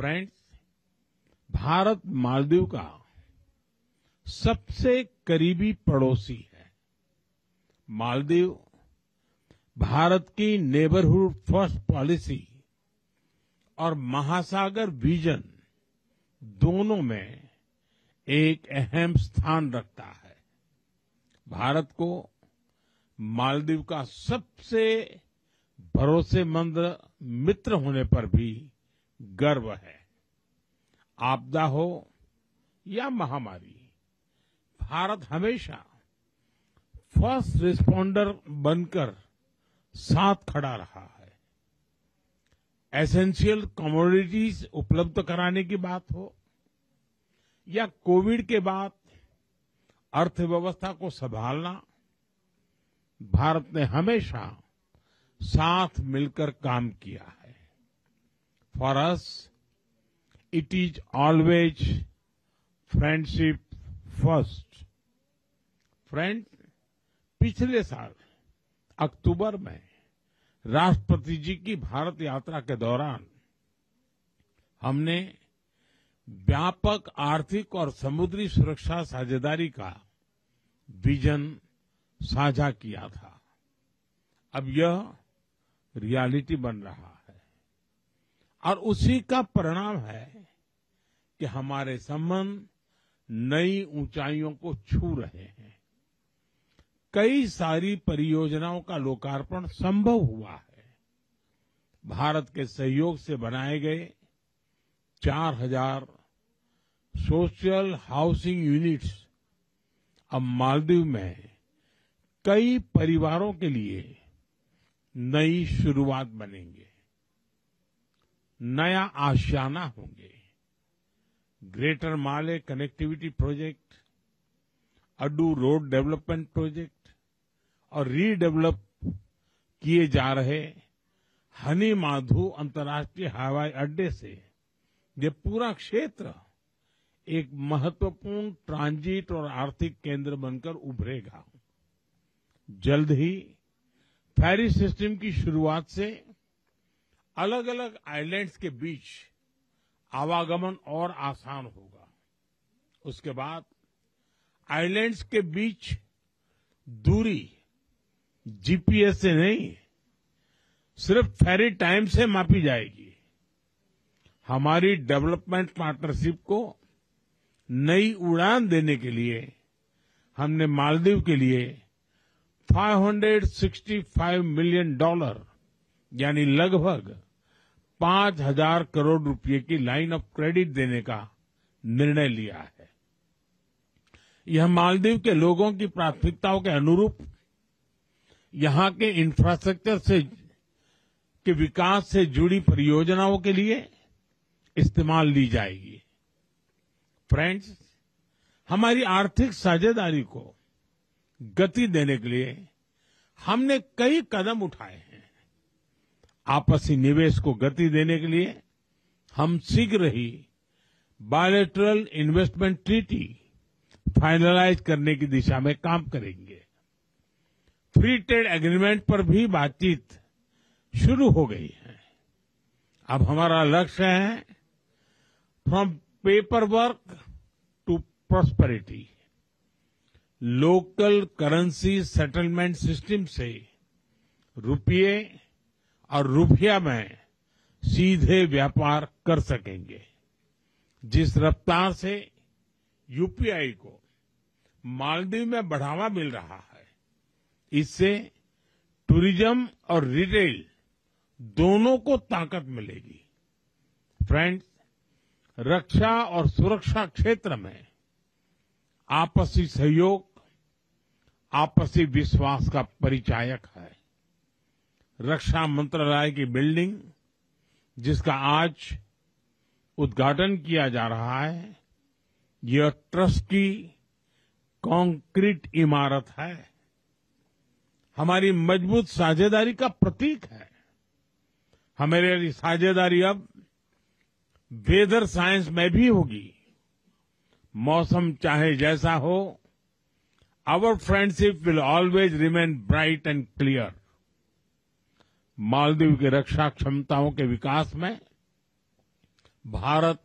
Friends, Bharat Maldives का सबसे करीबी पड़ोसी है। मालदीव भारत की नेबरहुड फर्स्ट पॉलिसी और महासागर विजन दोनों में एक अहम स्थान रखता है। भारत को मालदीव का सबसे भरोसेमंद मित्र होने पर भी गर्व है। आपदा हो या महामारी, भारत हमेशा फर्स्ट रिस्पॉन्डर बनकर साथ खड़ा रहा है। एसेंशियल कमोडिटीज उपलब्ध कराने की बात हो या कोविड के बाद अर्थव्यवस्था को संभालना, भारत ने हमेशा साथ मिलकर काम किया है। For us it is always friendship first. Friend, पिछले साल अक्टूबर में राष्ट्रपति जी की भारत यात्रा के दौरान हमने व्यापक आर्थिक और समुद्री सुरक्षा साझेदारी का विजन साझा किया था। अब यह रियलिटी बन रहा है और उसी का परिणाम है कि हमारे संबंध नई ऊंचाइयों को छू रहे हैं। कई सारी परियोजनाओं का लोकार्पण संभव हुआ है। भारत के सहयोग से बनाए गए 4000 सोशल हाउसिंग यूनिट्स अब मालदीव में कई परिवारों के लिए नई शुरुआत बनेंगे, नया आशियाना होंगे। Greater Male connectivity project, Addu road development project और रीडेवलप किए जा रहे हनी माधु अंतर्राष्ट्रीय हवाई अड्डे से ये पूरा क्षेत्र एक महत्वपूर्ण ट्रांजिट और आर्थिक केंद्र बनकर उभरेगा। जल्द ही फेरी सिस्टम की शुरुआत से अलग अलग आइलैंड्स के बीच आवागमन और आसान होगा। उसके बाद आइलैंड्स के बीच दूरी जीपीएस से नहीं, सिर्फ फेरी टाइम से मापी जाएगी। हमारी डेवलपमेंट पार्टनरशिप को नई उड़ान देने के लिए हमने मालदीव के लिए $565 मिलियन यानी लगभग 5,000 करोड़ रुपए की लाइन ऑफ क्रेडिट देने का निर्णय लिया है। यह मालदीव के लोगों की प्राथमिकताओं के अनुरूप यहां के इंफ्रास्ट्रक्चर से के विकास से जुड़ी परियोजनाओं के लिए इस्तेमाल ली जाएगी। फ्रेंड्स, हमारी आर्थिक साझेदारी को गति देने के लिए हमने कई कदम उठाए हैं। आपसी निवेश को गति देने के लिए हम शीघ्र ही बायलैटरल इन्वेस्टमेंट ट्रीटी फाइनलाइज करने की दिशा में काम करेंगे। फ्री ट्रेड एग्रीमेंट पर भी बातचीत शुरू हो गई है। अब हमारा लक्ष्य है from paper work to prosperity. Local currency settlement system से रुपये और रुपया में सीधे व्यापार कर सकेंगे। जिस रफ्तार से यूपीआई को मालदीव में बढ़ावा मिल रहा है, इससे टूरिज्म और रिटेल दोनों को ताकत मिलेगी। फ्रेंड्स, रक्षा और सुरक्षा क्षेत्र में आपसी सहयोग आपसी विश्वास का परिचायक है। रक्षा मंत्रालय की बिल्डिंग, जिसका आज उद्घाटन किया जा रहा है, यह ट्रस्ट की कंक्रीट इमारत है। हमारी मजबूत साझेदारी का प्रतीक है। हमारी साझेदारी अब वेदर साइंस में भी होगी। मौसम चाहे जैसा हो, our friendship will always remain bright and clear. Maldives की रक्षा क्षमताओं के विकास में भारत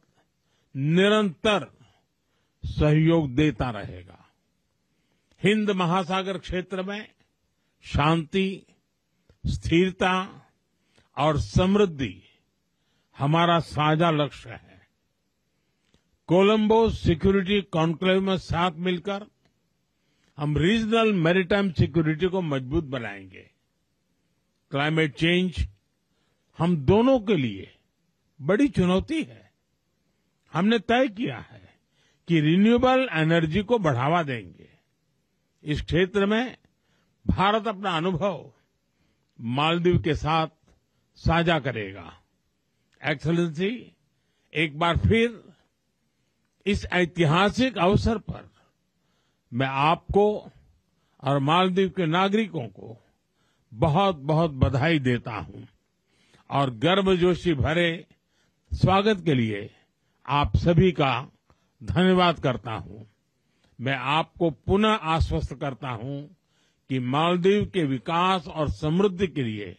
निरंतर सहयोग देता रहेगा। हिंद महासागर क्षेत्र में शांति, स्थिरता और समृद्धि हमारा साझा लक्ष्य है। कोलंबो सिक्योरिटी कॉन्क्लेव में साथ मिलकर हम रीजनल मैरीटाइम सिक्योरिटी को मजबूत बनाएंगे। क्लाइमेट चेंज हम दोनों के लिए बड़ी चुनौती है। हमने तय किया है कि रिन्यूएबल एनर्जी को बढ़ावा देंगे। इस क्षेत्र में भारत अपना अनुभव मालदीव के साथ साझा करेगा। एक्सेलेंसी, एक बार फिर इस ऐतिहासिक अवसर पर मैं आपको और मालदीव के नागरिकों को बहुत बहुत बधाई देता हूं और गर्मजोशी भरे स्वागत के लिए आप सभी का धन्यवाद करता हूं। मैं आपको पुनः आश्वस्त करता हूं कि मालदीव के विकास और समृद्धि के लिए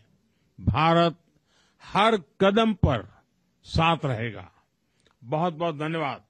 भारत हर कदम पर साथ रहेगा। बहुत बहुत धन्यवाद।